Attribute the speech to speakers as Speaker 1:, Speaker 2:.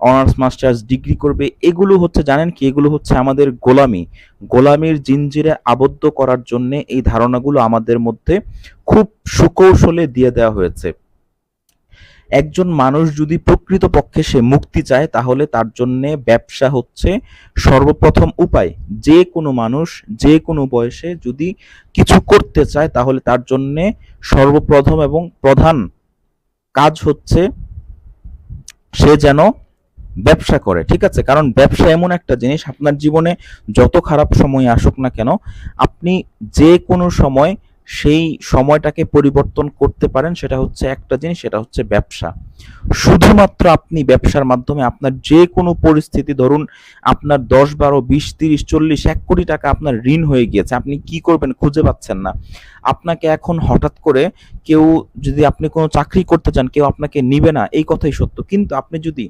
Speaker 1: Honours masters degree করবে, এগুলো হচ্ছে জানেন কি, এগুলো হচ্ছে আমাদের গোলামির জিঞ্জিরে আবদ্ধ করার জন্য এই ধারণাগুলো আমাদের মধ্যে খুব সুকৌশলে দিয়ে দেওয়া হয়েছে। একজন মানুষ যদি প্রকৃতপক্ষে সে মুক্তি চায় তাহলে তার জন্য ব্যবসা হচ্ছে সর্বপ্রথম উপায়। যে কোনো মানুষ যে কোনো বয়সে যদি কিছু করতে চায় তাহলে তার জন্য সর্বপ্রথম এবং প্রধান কাজ হচ্ছে সে যেন ব্যবসা করে, ঠিক আছে? কারণ ব্যবসা এমন একটা জিনিস, আপনার জীবনে যত খারাপ সময় আসুক না কেন, আপনি যে কোনো সময় সেই সময়টাকে পরিবর্তন করতে পারেন। সেটা হচ্ছে একটা জিনিস, সেটা হচ্ছে ব্যবসা। শুধুমাত্র আপনি ব্যবসার মাধ্যমে আপনার যে কোনো পরিস্থিতি, ধরুন আপনার 10, 12, 20, 30, 40, 1 কোটি টাকা আপনার ঋণ হয়ে গিয়েছে, আপনি কি করবেন খুঁজে পাচ্ছেন না। আপনাকে এখন হঠাৎ করে কেউ, যদি আপনি কোনো চাকরি করতে চান কেউ আপনাকে নিবে না, এই কথাই সত্য। কিন্তু আপনি যদি